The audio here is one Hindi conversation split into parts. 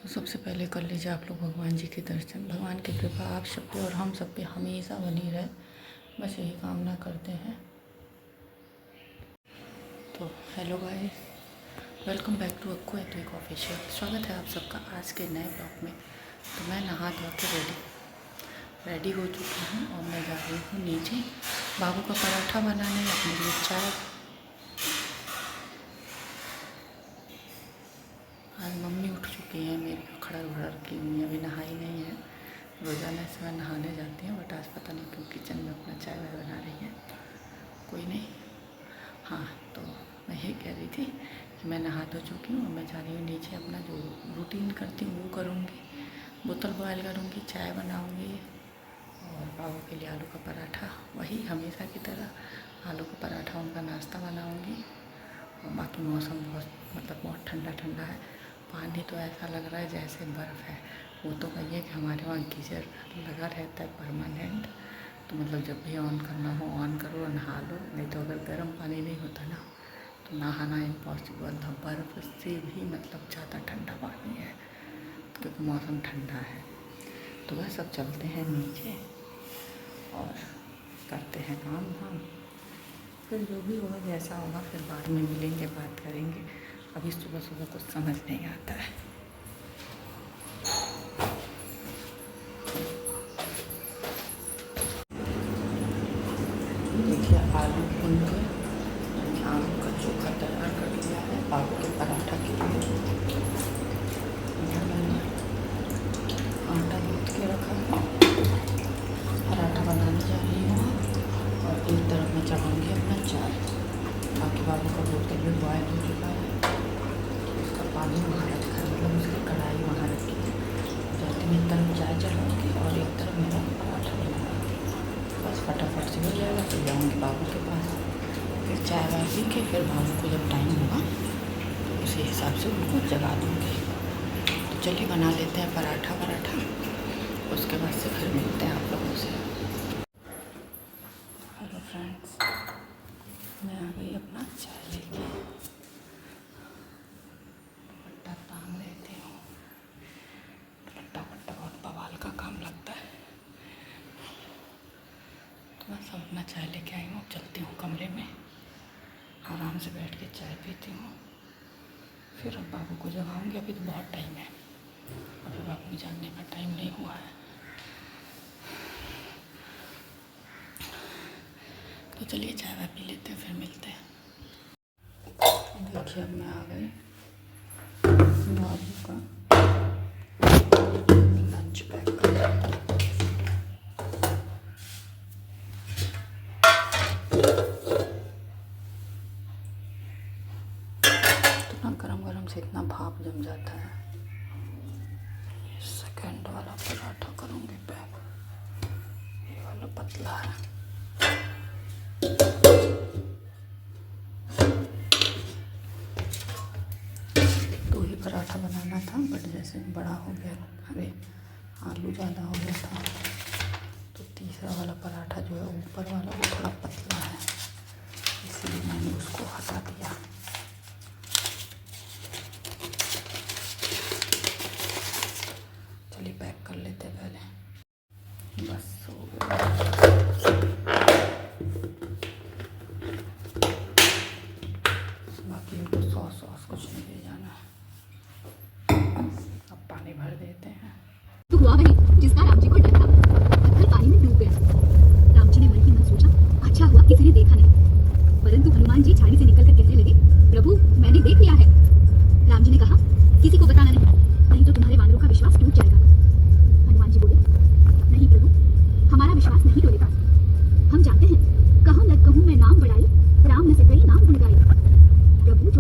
तो सबसे पहले कर लीजिए आप लोग भगवान जी के दर्शन। भगवान की कृपा आप सब पे और हम सब पे हमेशा बनी रहे, बस यही कामना करते हैं। तो hello guys, welcome back to अक्को एटविक ऑफिशियल। स्वागत है आप सबका आज के नए ब्लॉग में। तो मैं नहा धो के रेडी हो चुकी हूँ और मैं जा रही हूँ नीचे बाबू का पराठा बनाने, अपने लिए चाय। आज मम्मी उठ चुकी है मेरी, खड़ा उड़ा की हुई अभी नहाई नहीं है। रोज़ाना से मैं नहाने जाती हूँ, बट आज पता नहीं क्यों किचन में अपना चाय वाय बना रही है। कोई नहीं। हाँ, तो मैं ये कह रही थी कि मैं नहा धो चुकी हूँ और मैं जा रही हूँ नीचे। अपना जो रूटीन करती हूँ वो करूँगी, बोतल बॉयल करूँगी, चाय बनाऊँगी और बाबू के लिए आलू का पराठा, वही हमेशा की तरह आलू का पराठा उनका नाश्ता बनाऊँगी। और बाकी मौसम बहुत ठंडा ठंडा है। पानी तो ऐसा लग रहा है जैसे बर्फ़ है। वो तो कहिए कि हमारे वहाँ गीज़र लगा रहता है परमानेंट, तो मतलब जब भी ऑन करना हो ऑन करो और नहा लो। नहीं तो अगर गर्म पानी नहीं होता ना तो नहाना इम्पॉसिबल था। बर्फ़ से भी ज़्यादा ठंडा पानी है क्योंकि मौसम ठंडा है। तो बस अब चलते हैं नीचे और करते हैं काम धाम, फिर जो भी होगा जैसा होगा फिर बाद में मिलेंगे, बात करेंगे। अभी सुबह सुबह कुछ समझ नहीं आता है। देखिए आलू भून के आलू का चोखा तैयार कर लिया है बाबू के पराठा के लिए। मैंने आटा गूँथ के रखा है, पराठा बनाने जा रही हूँ और एक तरफ में चढ़ाऊँगी अपना चाय। बाकी बाबू का बोतल भी बॉयल हो चुका है, उसका पानी वहाँ रखा है, मतलब उसकी कढ़ाई वहाँ रखी है। जाती में एक तरफ चाय चढ़ाऊँगी और एक तरफ मेरा पराठा बनाऊँगी। बस फटाफट से हो जाएगा, फिर जाऊँगी बाबू के पास, फिर चाय वाय पी के फिर बाबू को जब टाइम होगा तो उसी हिसाब से उनको जगा दूँगी। तो चलिए बना लेते हैं पराठा, उसके बाद से फिर मिलते हैं आप लोगों से। हेलो फ्रेंड्स, मैं आ गई अपना चाय लेके। दुपट्टा टांग लेती हूँ, दुपट्टा बहुत बवाल का काम लगता है। तो बस अपना चाय लेके आई हूँ, चलती हूँ कमरे में, आराम से बैठ के चाय पीती हूँ। फिर अब बाबू को जगाऊँगी। अभी तो बहुत टाइम है, अभी बाबू के जागने का टाइम नहीं हुआ है। तो चलिए चाय वाय पी लेते हैं, फिर मिलते हैं। देखिए अब मैं आ गई बाबू का लंच पैक कर। इतना गरम से इतना भाप जम जाता है। सेकंड वाला पराठा करूँगी पैक, ये वाला पतला है। दो ही पराठा बनाना था, बट जैसे बड़ा हो गया, अरे आलू ज़्यादा हो गया था, तो तीसरा वाला पराठा जो है ऊपर वाला वो थोड़ा पतला है, इसलिए मैंने उसको हटा दिया। चलिए पैक कर लेते पहले, बस हो गया। बाकी इनको सॉस कुछ नहीं ले जाना है। अब पानी भर देते हैं। तो हुआ वही जिसका राम जी को डर था। पत्थर पानी में डूब गया। राम जी ने मन ही मन सोचा, अच्छा हुआ किसी ने देखा नहीं। परंतु हनुमान जी झाड़ी से निकलकर कहने लगे, प्रभु मैंने देख लिया है। राम जी ने कहा, किसी को बताना नहीं तो तुम्हारे वानरों का विश्वास टूट जाएगा। हनुमान जी बोले, नहीं प्रभु, हमारा विश्वास नहीं टूटेगा। हम जानते हैं, कहूँ न कहूँ मैं नाम बढ़ाई, राम न सकई नाम गुण गाई। प्रभु जो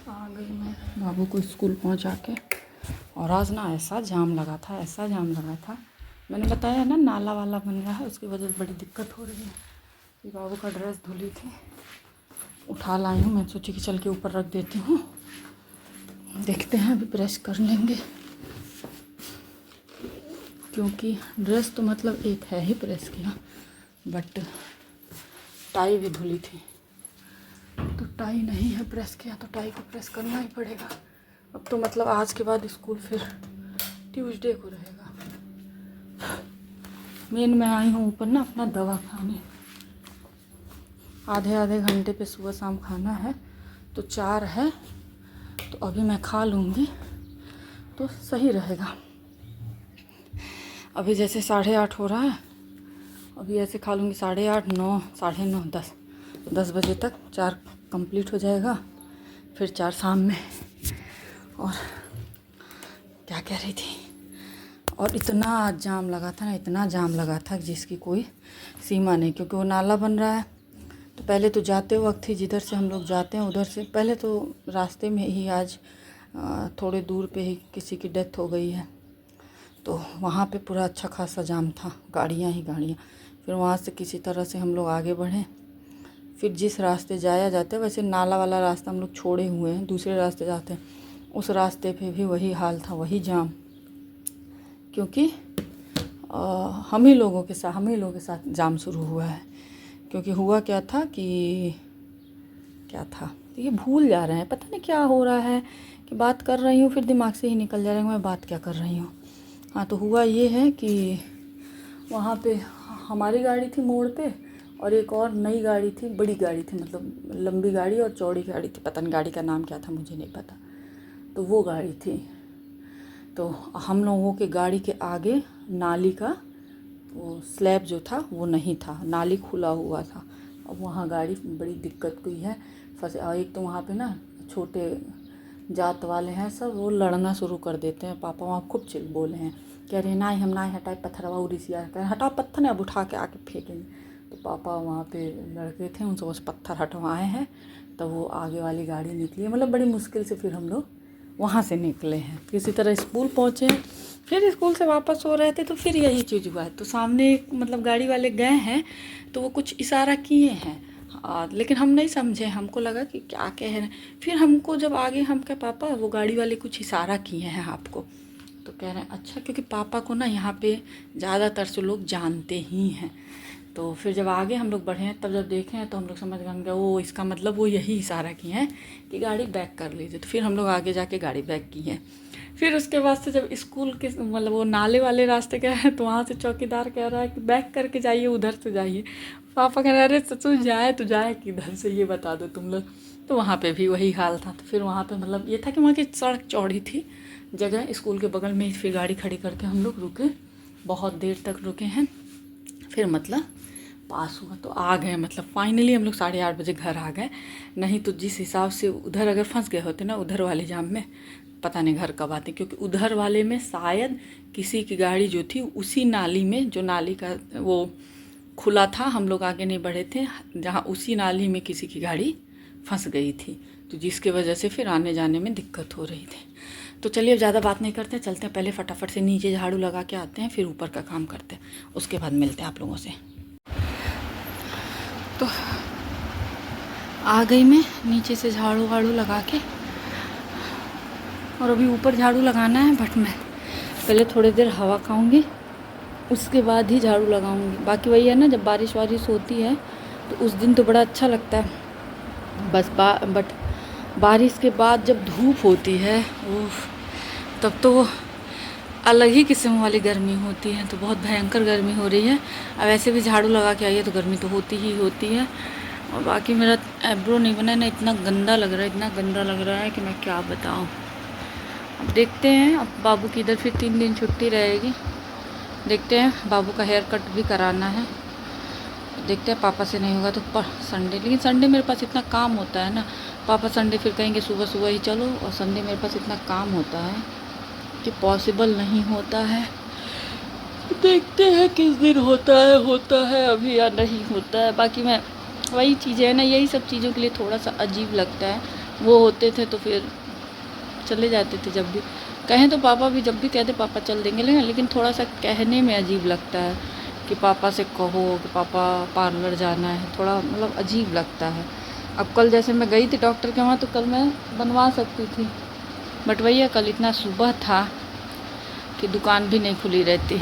आ गई मैं बाबू को स्कूल पहुंचा के। और आज ना ऐसा जाम लगा था, मैंने बताया ना नाला वाला बन रहा है, उसकी वजह से बड़ी दिक्कत हो रही है। कि बाबू का ड्रेस धुली थी, उठा लाई हूँ, मैं सोची कि चल के ऊपर रख देती हूँ। देखते हैं अभी प्रेस कर लेंगे, क्योंकि ड्रेस तो मतलब एक है ही प्रेस किया, बट टाई भी धुली थी। तो टाई नहीं है प्रेस किया, तो टाई को प्रेस करना ही पड़ेगा। अब तो मतलब आज के बाद स्कूल फिर ट्यूसडे को रहेगा। मेन मैं आई हूँ ऊपर ना अपना दवा खाने, आधे आधे घंटे पे सुबह शाम खाना है, तो 4 है तो अभी मैं खा लूँगी तो सही रहेगा। अभी जैसे 8:30 हो रहा है, अभी ऐसे खा लूँगी 8:30, 9, 9:30, 10, तो 10 बजे तक 4 कंप्लीट हो जाएगा, फिर 4 शाम में। और क्या कह रही थी, और इतना जाम लगा था ना, इतना जाम लगा था जिसकी कोई सीमा नहीं, क्योंकि वो नाला बन रहा है। तो पहले तो जाते वक्त ही जिधर से हम लोग जाते हैं उधर से, पहले तो रास्ते में ही आज थोड़े दूर पे ही किसी की डेथ हो गई है, तो वहाँ पे पूरा अच्छा खासा जाम था, गाड़ियाँ ही गाड़ियाँ। फिर वहाँ से किसी तरह से हम लोग आगे बढ़े, फिर जिस रास्ते जाया जाता है, वैसे नाला वाला रास्ता हम लोग छोड़े हुए हैं, दूसरे रास्ते जाते हैं, उस रास्ते पे भी वही हाल था, वही जाम। क्योंकि हम ही लोगों के साथ जाम शुरू हुआ है। क्योंकि हुआ क्या था कि क्या था, तो ये भूल जा रहे हैं, पता नहीं क्या हो रहा है कि बात कर रही हूँ फिर दिमाग से ही निकल जा रहा है मैं बात क्या कर रही हूँ। हाँ, तो हुआ ये है कि वहाँ पे हमारी गाड़ी थी मोड़ पे, और एक और नई गाड़ी थी, बड़ी गाड़ी थी, मतलब लंबी गाड़ी और चौड़ी गाड़ी थी, पता नहीं गाड़ी का नाम क्या था, मुझे नहीं पता। तो वो गाड़ी थी, तो हम लोगों के गाड़ी के आगे नाली का वो स्लैब जो था वो नहीं था, नाली खुला हुआ था। अब वहाँ गाड़ी बड़ी दिक्कत हुई है, फंसे। एक तो वहाँ पे ना छोटे जात वाले हैं सब, वो लड़ना शुरू कर देते हैं। पापा वहाँ खूब चिल बोले हैं, कह रहे हैं ना हम ना हटाए पत्थर, वो उड़ीसिया कह रहे हटाओ पत्थर ना, अब उठा के आके फेंकेंगे। तो पापा वहाँ पे लड़के थे, उनसे बस पत्थर हटवाए हैं, तब वो आगे वाली गाड़ी निकली। मतलब बड़ी मुश्किल से फिर हम लोग वहाँ से निकले हैं, किसी तरह स्कूल पहुँचे। फिर स्कूल से वापस हो रहे थे तो फिर यही चीज़ हुआ है। तो सामने मतलब गाड़ी वाले गए हैं, तो वो कुछ इशारा किए हैं, लेकिन हम नहीं समझे, हमको लगा कि क्या कह रहे हैं। फिर हमको जब आगे हम कहे पापा वो गाड़ी वाले कुछ इशारा किए हैं आपको, तो कह रहे हैं अच्छा, क्योंकि पापा को ना यहाँ पे ज़्यादातर से लोग जानते ही हैं। तो फिर जब आगे हम लोग बढ़े हैं, तब जब देखे हैं तो हम लोग समझ गए, हम कहा वो इसका मतलब वो यही इशारा किए हैं कि गाड़ी बैक कर लीजिए। तो फिर हम लोग आगे जाके गाड़ी बैक की है। फिर उसके बाद से जब स्कूल के मतलब वो नाले वाले रास्ते गए हैं, तो वहाँ से चौकीदार कह रहा है कि बैक करके जाइए, उधर से जाइए। पापा कह रहे अरे तू जाए किधर से, ये बता दो तुम लोग। तो वहाँ पे भी वही हाल था। तो फिर वहाँ पे मतलब ये था कि वहाँ की सड़क चौड़ी थी जगह, स्कूल के बगल में ही। फिर गाड़ी खड़ी करके हम लोग रुके, बहुत देर तक रुके हैं, फिर मतलब पास हुआ तो आ गए। मतलब फाइनली हम लोग 8:30 बजे घर आ गए। नहीं तो जिस हिसाब से उधर अगर फंस गए होते ना, उधर वाले जाम में, पता नहीं घर कब आते। क्योंकि उधर वाले में शायद किसी की गाड़ी जो थी उसी नाली में, जो नाली का वो खुला था, हम लोग आगे नहीं बढ़े थे, जहाँ उसी नाली में किसी की गाड़ी फंस गई थी, तो जिसके वजह से फिर आने जाने में दिक्कत हो रही थी। तो चलिए अब ज़्यादा बात नहीं करते, चलते हैं, पहले फटाफट से नीचे झाड़ू लगा के आते हैं, फिर ऊपर का काम करते हैं, उसके बाद मिलते हैं आप लोगों से। तो आ गई मैं नीचे से झाड़ू वाड़ू लगा के, और अभी ऊपर झाड़ू लगाना है, बट मैं पहले थोड़ी देर हवा खाऊंगी, उसके बाद ही झाड़ू लगाऊंगी। बाकी वही है ना, जब बारिश वारिश होती है तो उस दिन तो बड़ा अच्छा लगता है, बस बट बारिश के बाद जब धूप होती है तब तो अलग ही किस्म वाली गर्मी होती है। तो बहुत भयंकर गर्मी हो रही है। अब ऐसे भी झाड़ू लगा के आई है तो गर्मी तो होती ही होती है। और बाकी मेरा आईब्रो नहीं बना है ना, इतना गंदा लग रहा है कि मैं क्या बताऊं। अब देखते हैं, अब बाबू की इधर फिर 3 दिन छुट्टी रहेगी, देखते हैं। बाबू का हेयर कट भी कराना है, देखते हैं। पापा से नहीं होगा तो संडे, लेकिन संडे मेरे पास इतना काम होता है ना, पापा संडे फिर कहेंगे सुबह सुबह ही चलो, और संडे मेरे पास इतना काम होता है कि पॉसिबल नहीं होता है। देखते हैं किस दिन होता है अभी या नहीं होता है। बाकी मैं वही चीज़ें है ना, यही सब चीज़ों के लिए थोड़ा सा अजीब लगता है। वो होते थे तो फिर चले जाते थे, जब भी कहें तो पापा भी जब भी कहते पापा चल देंगे, लेकिन थोड़ा सा कहने में अजीब लगता है कि पापा से कहो कि पापा पार्लर जाना है, थोड़ा मतलब अजीब लगता है। अब कल जैसे मैं गई थी डॉक्टर के वहाँ, तो कल मैं बनवा सकती थी, बट वही है, कल इतना सुबह था कि दुकान भी नहीं खुली रहती।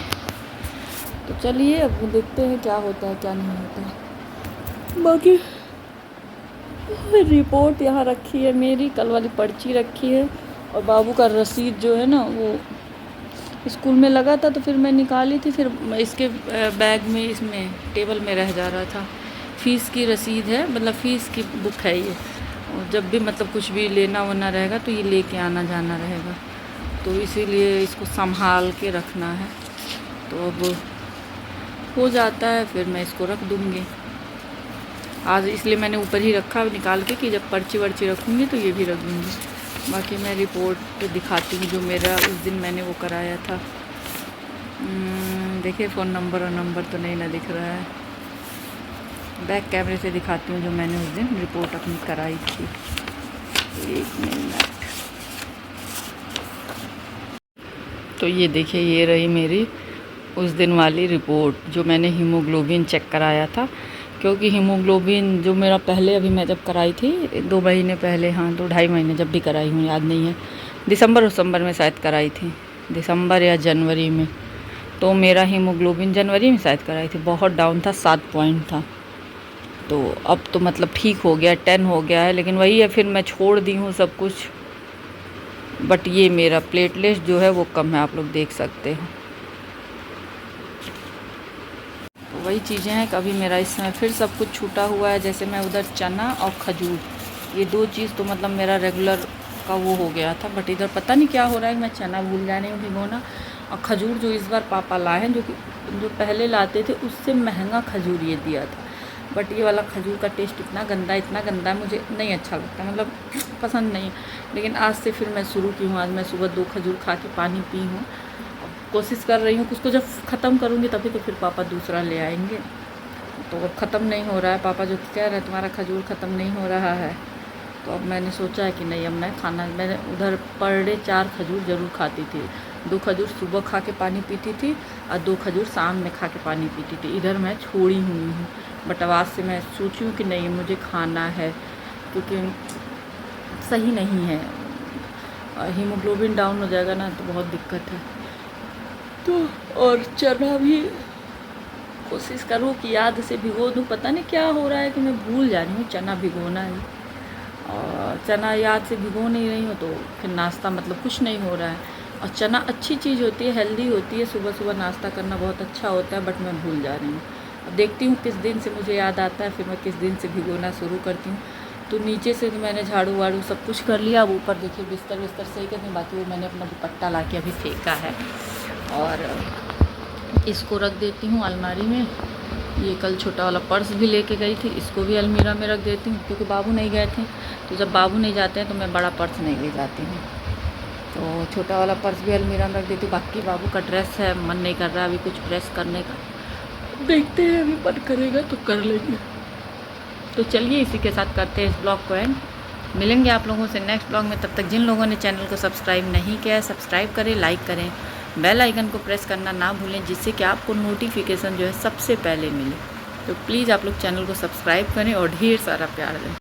तो चलिए अब देखते हैं क्या होता है क्या नहीं होता है। बाकी रिपोर्ट यहाँ रखी है मेरी, कल वाली पर्ची रखी है, और बाबू का रसीद जो है ना वो स्कूल में लगा था, तो फिर मैं निकाली थी, फिर इसके बैग में इसमें टेबल में रह जा रहा था। फ़ीस की रसीद है, मतलब फ़ीस की बुक है ये। और जब भी मतलब कुछ भी लेना वना रहेगा तो ये लेके आना जाना रहेगा, तो इसीलिए इसको संभाल के रखना है। तो अब हो जाता है फिर मैं इसको रख दूँगी आज, इसलिए मैंने ऊपर ही रखा निकाल के कि जब पर्ची वर्ची रखूँगी तो ये भी रख दूँगी। बाकी मैं रिपोर्ट दिखाती हूँ जो मेरा उस दिन मैंने वो कराया था। देखिए फ़ोन नंबर और नंबर तो नहीं ना दिख रहा है, बैक कैमरे से दिखाती हूँ जो मैंने उस दिन रिपोर्ट अपनी कराई थी। 1 मिनट। तो ये देखिए, ये रही मेरी उस दिन वाली रिपोर्ट जो मैंने हीमोग्लोबिन चेक कराया था। क्योंकि हीमोग्लोबिन जो मेरा पहले, अभी मैं जब कराई थी 2 महीने पहले, हाँ 2-2.5 महीने जब भी कराई हूँ याद नहीं है, दिसंबर में शायद कराई थी, दिसंबर या जनवरी में। तो मेरा हीमोग्लोबिन जनवरी में शायद कराई थी, बहुत डाउन था, 7 पॉइंट था। तो अब तो मतलब ठीक हो गया, 10 हो गया है, लेकिन वही है फिर मैं छोड़ दी हूँ सब कुछ। बट ये मेरा प्लेटलेट जो है वो कम है, आप लोग देख सकते हो। तो वही चीज़ें हैं कि अभी मेरा इस समय फिर सब कुछ छूटा हुआ है। जैसे मैं उधर चना और खजूर, ये 2 चीज़ तो मतलब मेरा रेगुलर का वो हो गया था। बट इधर पता नहीं क्या हो रहा है, मैं चना भूल जा रही हूँ भिगोना, और खजूर जो इस बार पापा लाए हैं, जो पहले लाते थे उससे महंगा खजूर ये दिया था। बट ये वाला खजूर का टेस्ट इतना गंदा मुझे नहीं अच्छा लगता, मतलब पसंद नहीं। लेकिन आज से फिर मैं शुरू की हूँ, आज मैं सुबह 2 खजूर खा के पानी पी हूँ। कोशिश कर रही हूँ कि उसको जब ख़त्म करूँगी तभी तो फिर पापा दूसरा ले आएंगे। तो अब ख़त्म नहीं हो रहा है, पापा जो कह रहे हैं तुम्हारा खजूर ख़त्म नहीं हो रहा है, तो अब मैंने सोचा है कि नहीं, अब मैं खाना, मैंने उधर पर डे 4 खजूर ज़रूर खाती थी। 2 खजूर सुबह खा के पानी पीती थी और 2 खजूर शाम में खा के पानी पीती थी। इधर मैं छोड़ी हुई हूँ, बट अब आज से मैं सोची हूँ कि नहीं मुझे खाना है, क्योंकि सही नहीं है, हीमोग्लोबिन डाउन हो जाएगा ना तो बहुत दिक्कत है। तो और चना भी कोशिश करूँ कि याद से भिगो दूँ। पता नहीं क्या हो रहा है कि मैं भूल जा रही हूँ चना भिगोना है, और चना याद से भिगो नहीं रही हूँ, तो फिर नाश्ता मतलब कुछ नहीं हो रहा है। और चना अच्छी चीज़ होती है, हेल्दी होती है, सुबह सुबह नाश्ता करना बहुत अच्छा होता है, बट मैं भूल जा रही हूँ। अब देखती हूँ किस दिन से मुझे याद आता है, फिर मैं किस दिन से भिगोना शुरू करती हूँ। तो नीचे से मैंने झाड़ू वाड़ू सब कुछ कर लिया। अब ऊपर देखिए बिस्तर सही कर दी, बाकी वो मैंने अपना दुपट्टा ला के अभी फेंका है, और इसको रख देती हूँ अलमारी में। ये कल छोटा वाला पर्स भी लेके गई थी, इसको भी अलमीरा में रख देती हूँ, क्योंकि बाबू नहीं गए थे। तो जब बाबू नहीं जाते हैं तो मैं बड़ा पर्स नहीं ले जाती हूँ, तो छोटा वाला पर्स भी अलमीरा में रख देती हूँ। बाकी बाबू का ड्रेस है, मन नहीं कर रहा अभी कुछ प्रेस करने का, देखते हैं अभी मन करेगा तो कर लेंगे। तो चलिए इसी के साथ करते हैं इस ब्लॉग को एंड। मिलेंगे आप लोगों से नेक्स्ट ब्लॉग में। तब तक जिन लोगों ने चैनल को सब्सक्राइब नहीं किया है, सब्सक्राइब करें, लाइक करें, बेल आइकन को प्रेस करना ना भूलें, जिससे कि आपको नोटिफिकेशन जो है सबसे पहले मिले। तो प्लीज़ आप लोग चैनल को सब्सक्राइब करें और ढेर सारा प्यार दें।